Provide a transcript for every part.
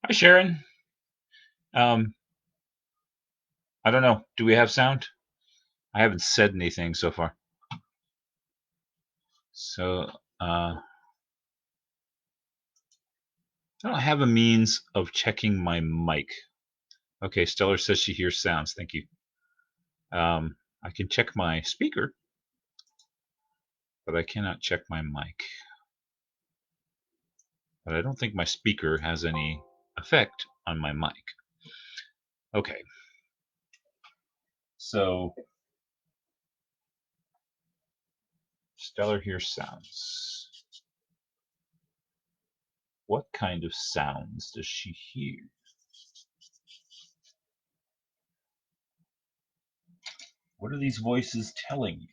Hi, Sharon. Um, I don't know. Do we have sound? I haven't said anything so far. So, I don't have a means of checking my mic. Okay, Stellar says she hears sounds. Thank you. I can check my speaker, but I cannot check my mic. But I don't think my speaker has any effect on my mic. Okay, so Stellar hears sounds. What kind of sounds does she hear? What are these voices telling you?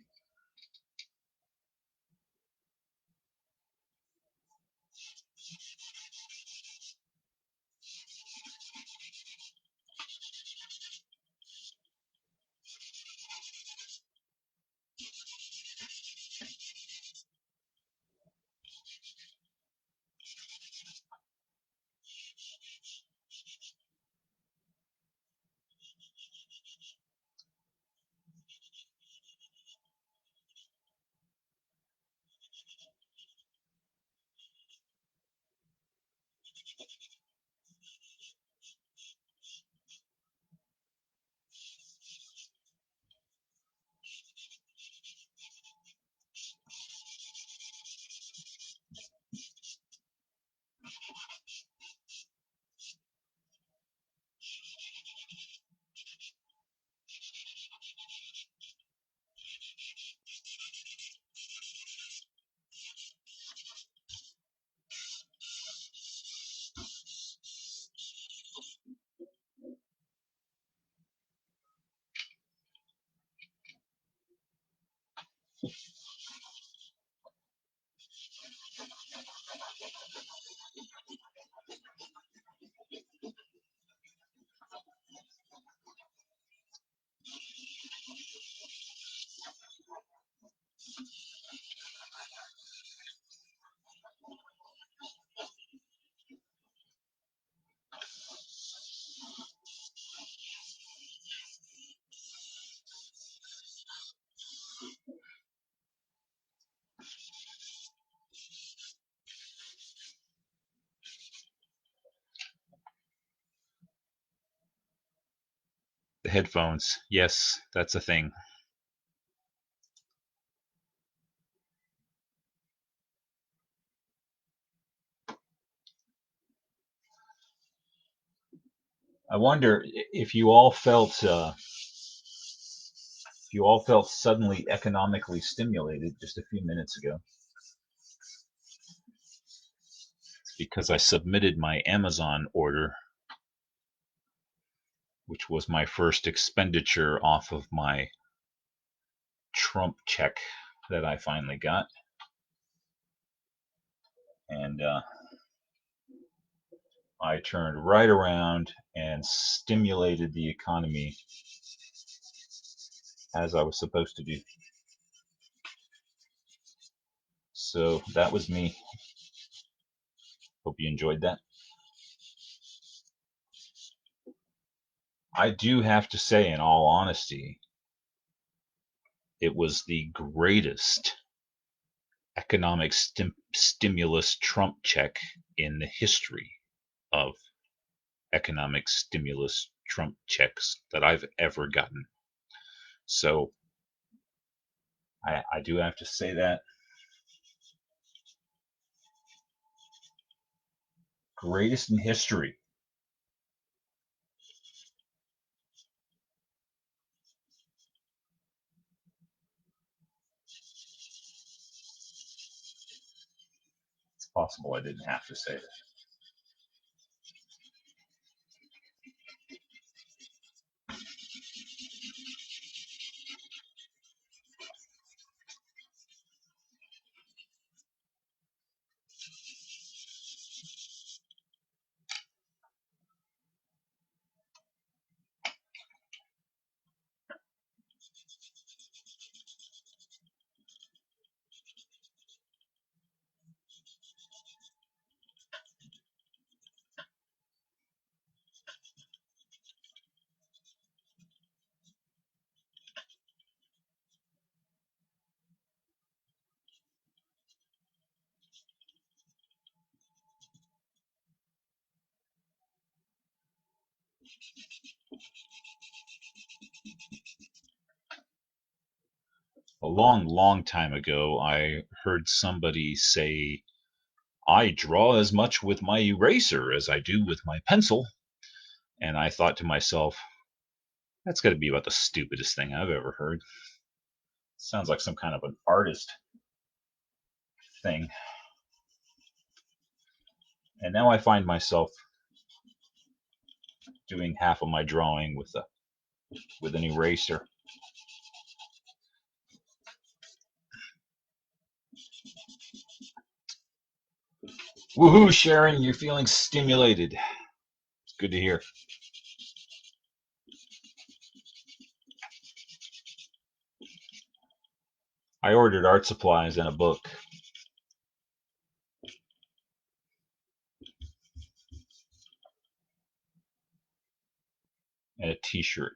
The headphones. Yes, that's a thing. I wonder if you all felt suddenly economically stimulated just a few minutes ago. It's because I submitted my Amazon order, which was my first expenditure off of my Trump check that I finally got, and I turned right around and stimulated the economy as I was supposed to do. So that was me. Hope you enjoyed that. I do have to say, in all honesty, it was the greatest economic stimulus Trump check in the history of economic stimulus Trump checks that I've ever gotten. So I do have to say that greatest in history. It's possible I didn't have to say that. A long, long time ago, I heard somebody say, I draw as much with my eraser as I do with my pencil. And I thought to myself, that's got to be about the stupidest thing I've ever heard. Sounds like some kind of an artist thing. And now I find myself doing half of my drawing with an eraser. Woohoo, Sharon! You're feeling stimulated. It's good to hear. I ordered art supplies and a book and a T-shirt.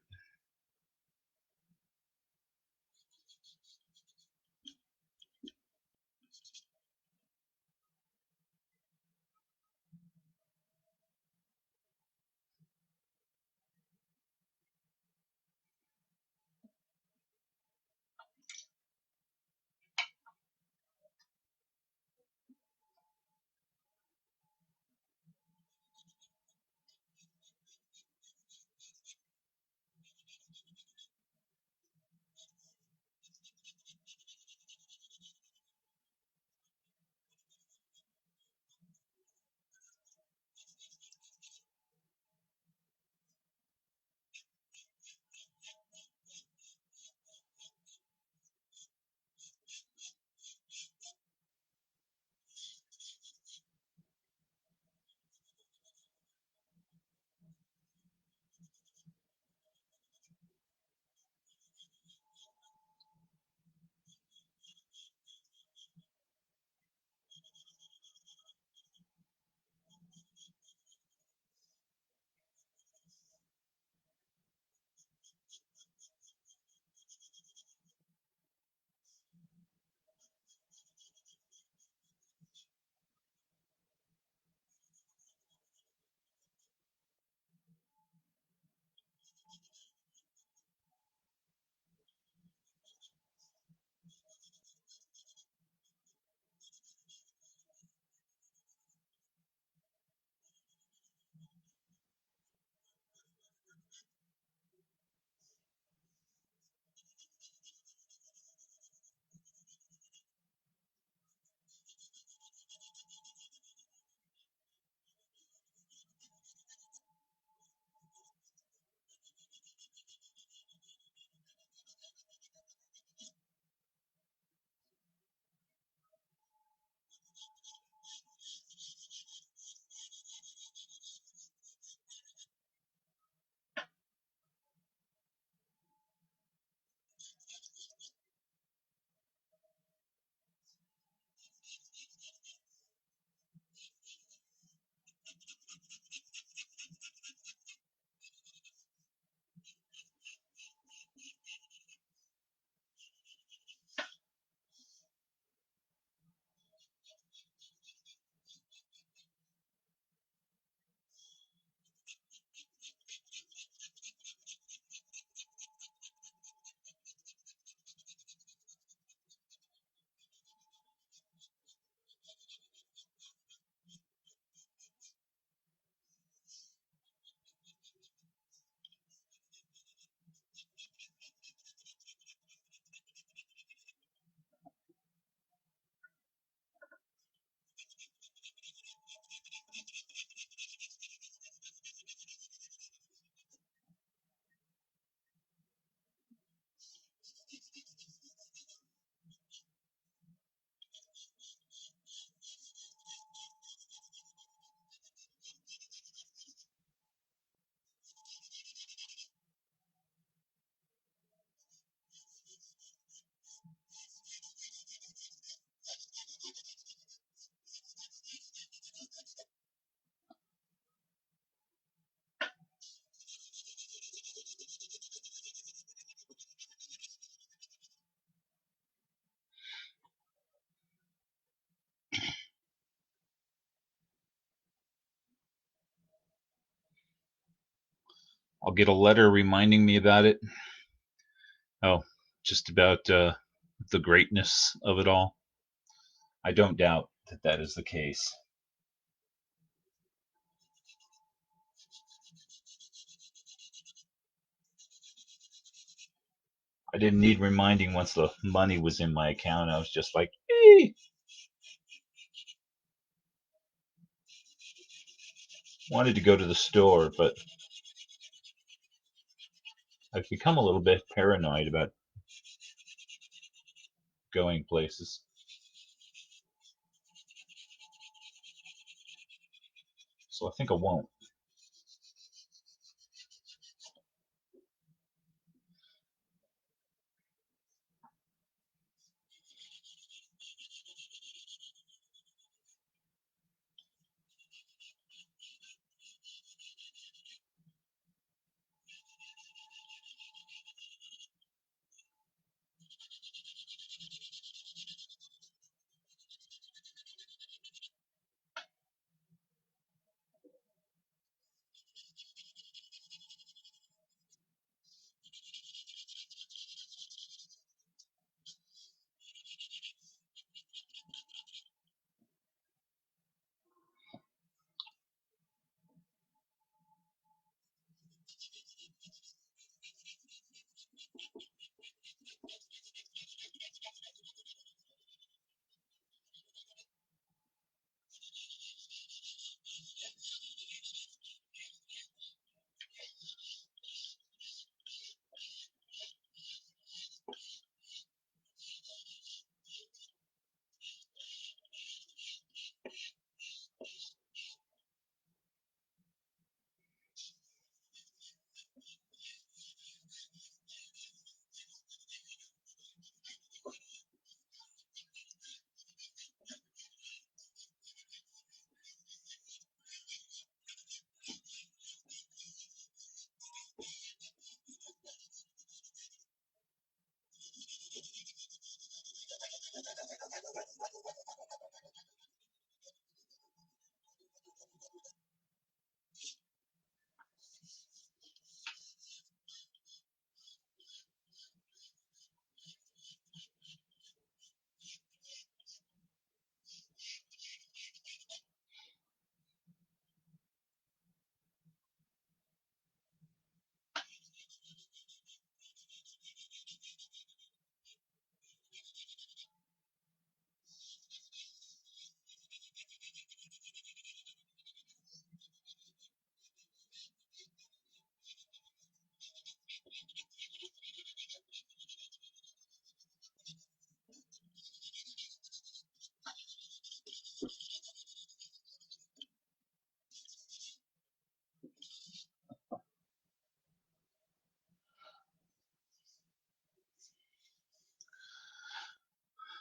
I'll get a letter reminding me about it. Oh, just about the greatness of it all. I don't doubt that that is the case. I didn't need reminding once the money was in my account. I was just like, hey, wanted to go to the store, but I've become a little bit paranoid about going places. So I think I won't.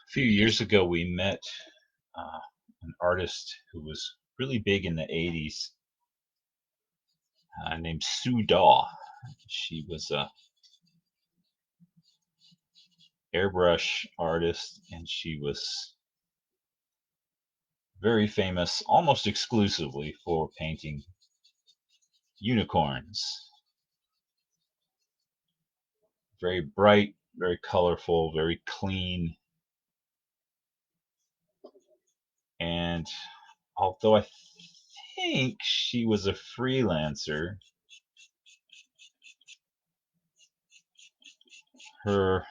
A few years ago, we met uh, an artist who was really big in the 80s named Sue Daw. She was a airbrush artist, and she was very famous almost exclusively for painting unicorns. Very bright, very colorful, very clean. And although I think she was a freelancer, her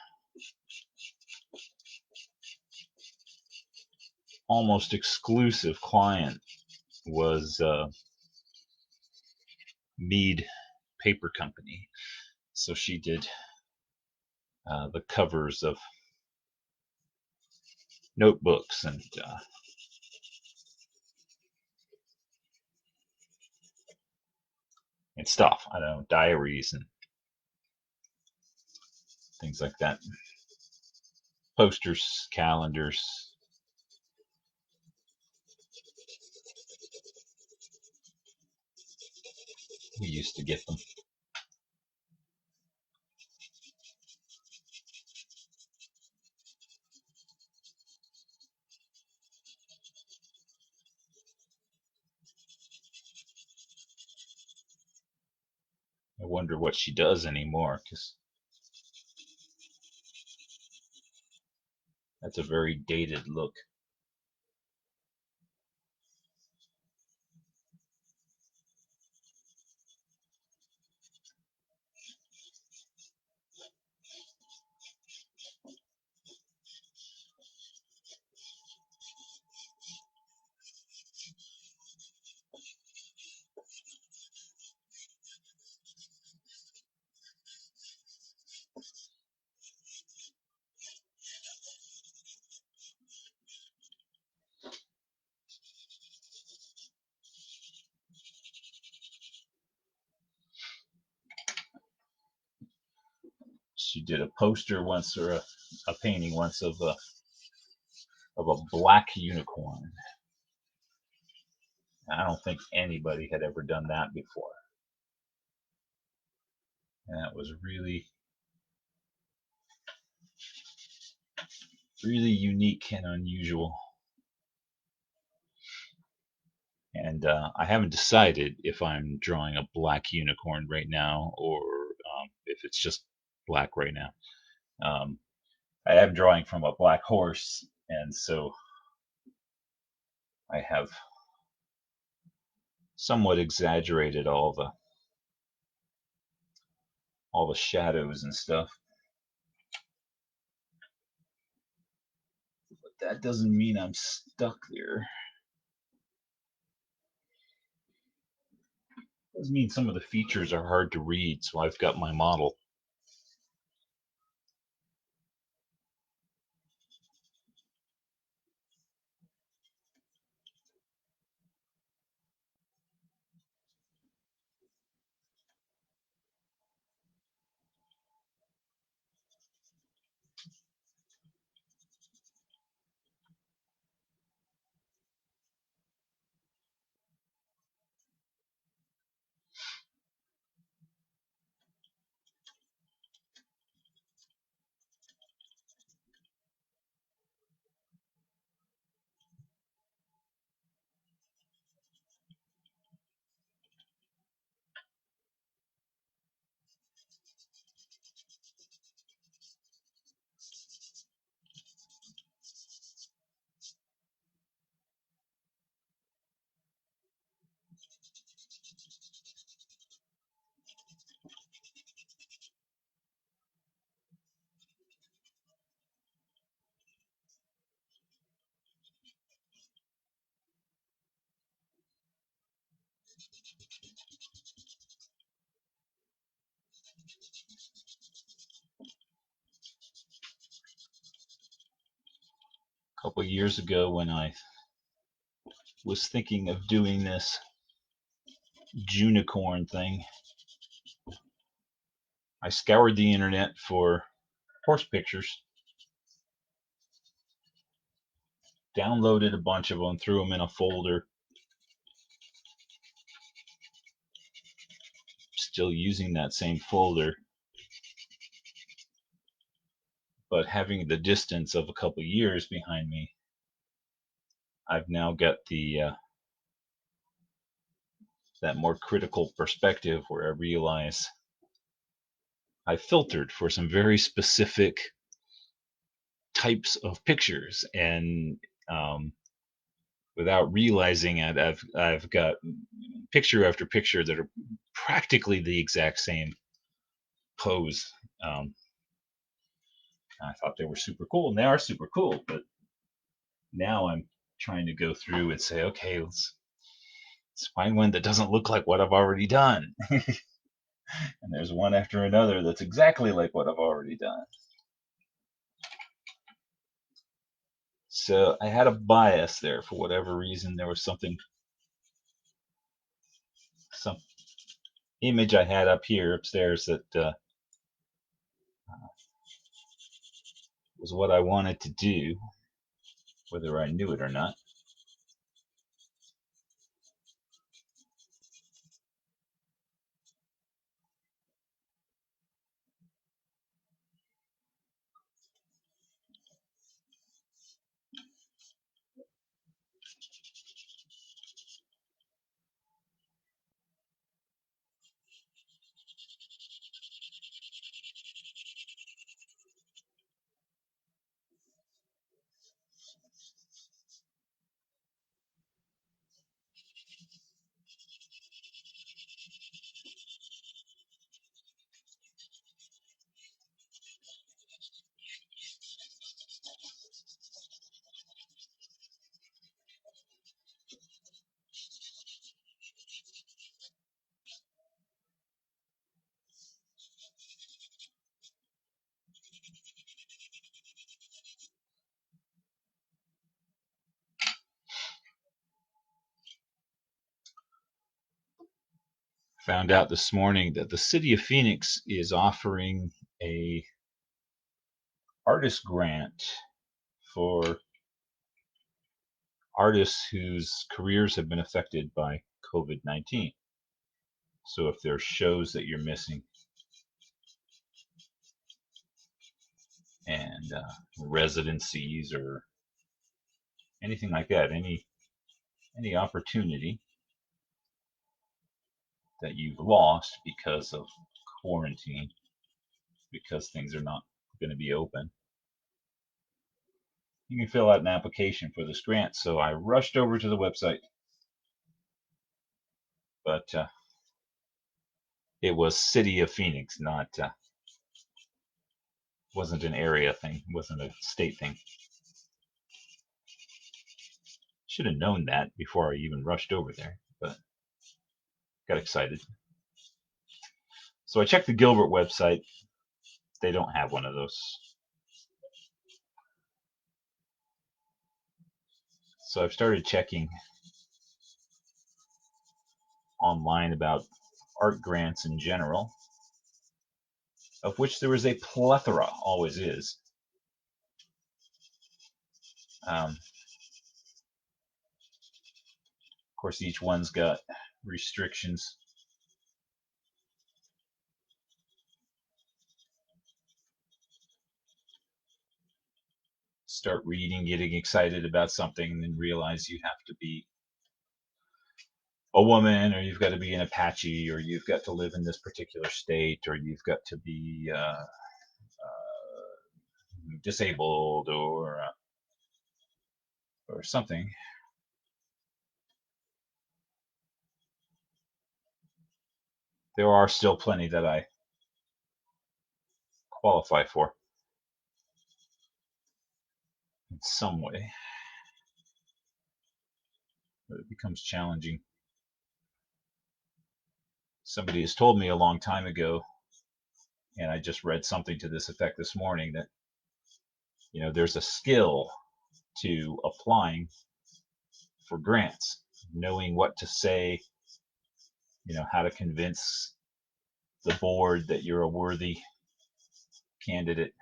almost exclusive client was Mead Paper Company. So she did the covers of notebooks and stuff. I don't know, diaries and things like that. Posters, calendars. We used to get them. I wonder what she does anymore, because that's a very dated look. She did a poster once, or a painting once, of a black unicorn. I don't think anybody had ever done that before. And that was really, really unique and unusual. And I haven't decided if I'm drawing a black unicorn right now, or if it's just black right now. I am drawing from a black horse, and so I have somewhat exaggerated all the shadows and stuff. But that doesn't mean I'm stuck there. It doesn't mean some of the features are hard to read, so I've got my model. A couple of years ago, when I was thinking of doing this Junicorn thing, I scoured the internet for horse pictures, downloaded a bunch of them, threw them in a folder, still using that same folder, but having the distance of a couple of years behind me, I've now got that more critical perspective where I realize I filtered for some very specific types of pictures, and without realizing it, I've got picture after picture that are practically the exact same pose. Um, I thought they were super cool, and they are super cool. But now I'm trying to go through and say, okay, let's find one that doesn't look like what I've already done. And there's one after another that's exactly like what I've already done. So I had a bias there for whatever reason. There was some image I had up here upstairs that was what I wanted to do, whether I knew it or not. Found out this morning that the city of Phoenix is offering a artist grant for artists whose careers have been affected by COVID-19. So if there's shows that you're missing and residencies or anything like that, any opportunity that you've lost because of quarantine, because things are not going to be open, you can fill out an application for this grant. So I rushed over to the website, but it was City of Phoenix, not wasn't an area thing, wasn't a state thing. Should have known that before I even rushed over there, but got excited. So I checked the Gilbert website. They don't have one of those. So I've started checking online about art grants in general, of which there is a plethora, always is. Of course, each one's got restrictions. Start reading, getting excited about something, and then realize you have to be a woman, or you've got to be an Apache, or you've got to live in this particular state, or you've got to be disabled, or something. There are still plenty that I qualify for in some way, but it becomes challenging. Somebody has told me a long time ago, and I just read something to this effect this morning, that there's a skill to applying for grants, knowing what to say, how to convince the board that you're a worthy candidate,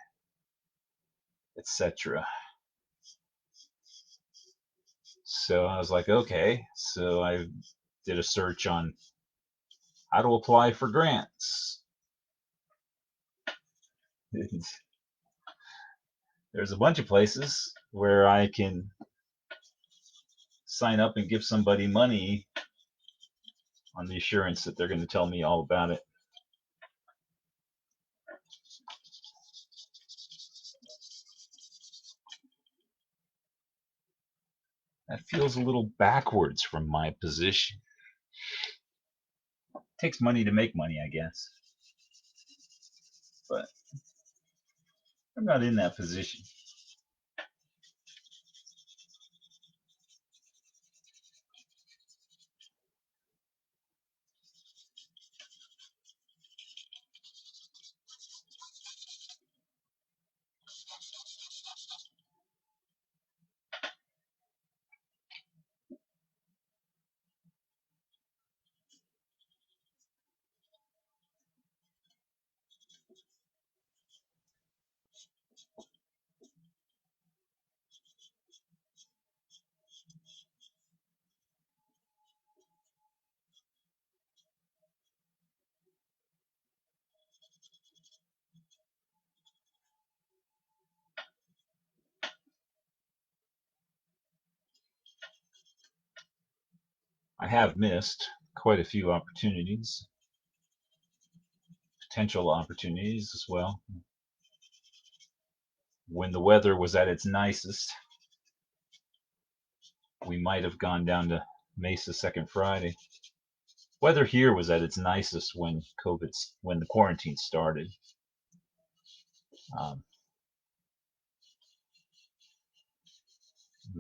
etc. So I was like, okay. So I did a search on how to apply for grants. There's a bunch of places where I can sign up and give somebody money on the assurance that they're going to tell me all about it. That feels a little backwards from my position. It takes money to make money, I guess. But I'm not in that position. I have missed quite a few opportunities, potential opportunities as well. When the weather was at its nicest, we might have gone down to Mesa Second Friday. Weather here was at its nicest when when the quarantine started. Um,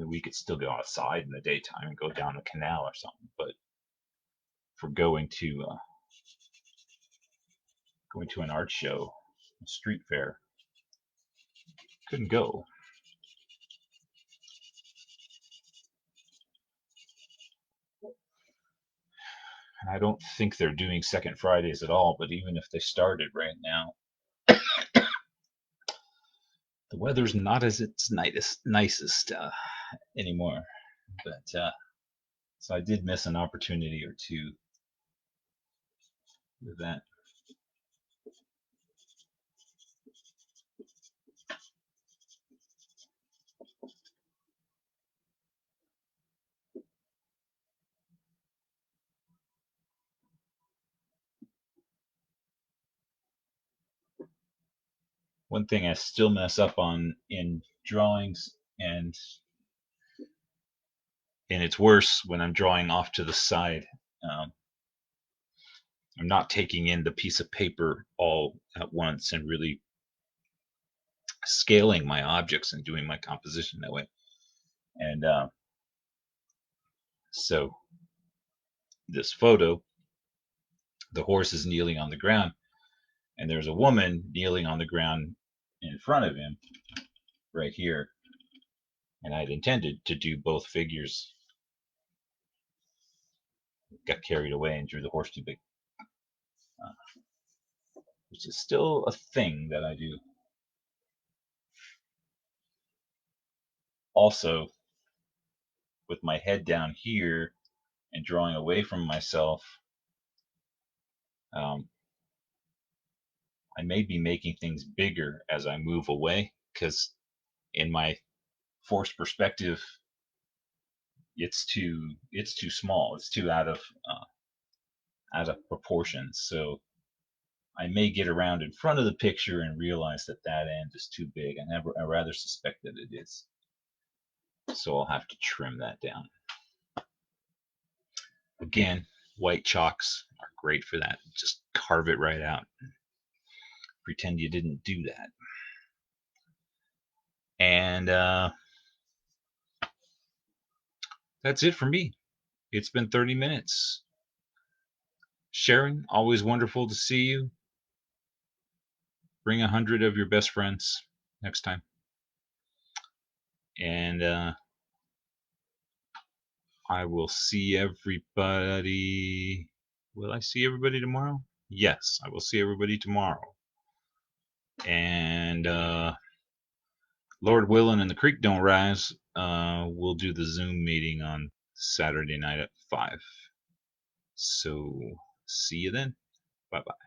we could still go outside in the daytime and go down a canal or something, but for going to an art show, a street fair, couldn't go. I don't think they're doing second Fridays at all, but even if they started right now, the weather's not as its nicest anymore. But so I did miss an opportunity or two with that. One thing I still mess up on in drawings, and it's worse when I'm drawing off to the side. Um, I'm not taking in the piece of paper all at once and really scaling my objects and doing my composition that way. And so this photo, the horse is kneeling on the ground, and there's a woman kneeling on the ground in front of him right here. And I'd intended to do both figures, got carried away and drew the horse too big, which is still a thing that I do. Also, with my head down here and drawing away from myself, um, I may be making things bigger as I move away, because in my forced perspective, it's too small. It's too out of proportion. So I may get around in front of the picture and realize that that end is too big. I rather suspect that it is. So I'll have to trim that down. Again, white chalks are great for that. Just carve it right out. Pretend you didn't do that. And that's it for me. It's been 30 minutes. Sharon, always wonderful to see you. Bring 100 of your best friends next time. And I will see everybody. Will I see everybody tomorrow? Yes, I will see everybody tomorrow. And Lord willing and the creek don't rise, we'll do the Zoom meeting on Saturday night at 5. So see you then. Bye bye.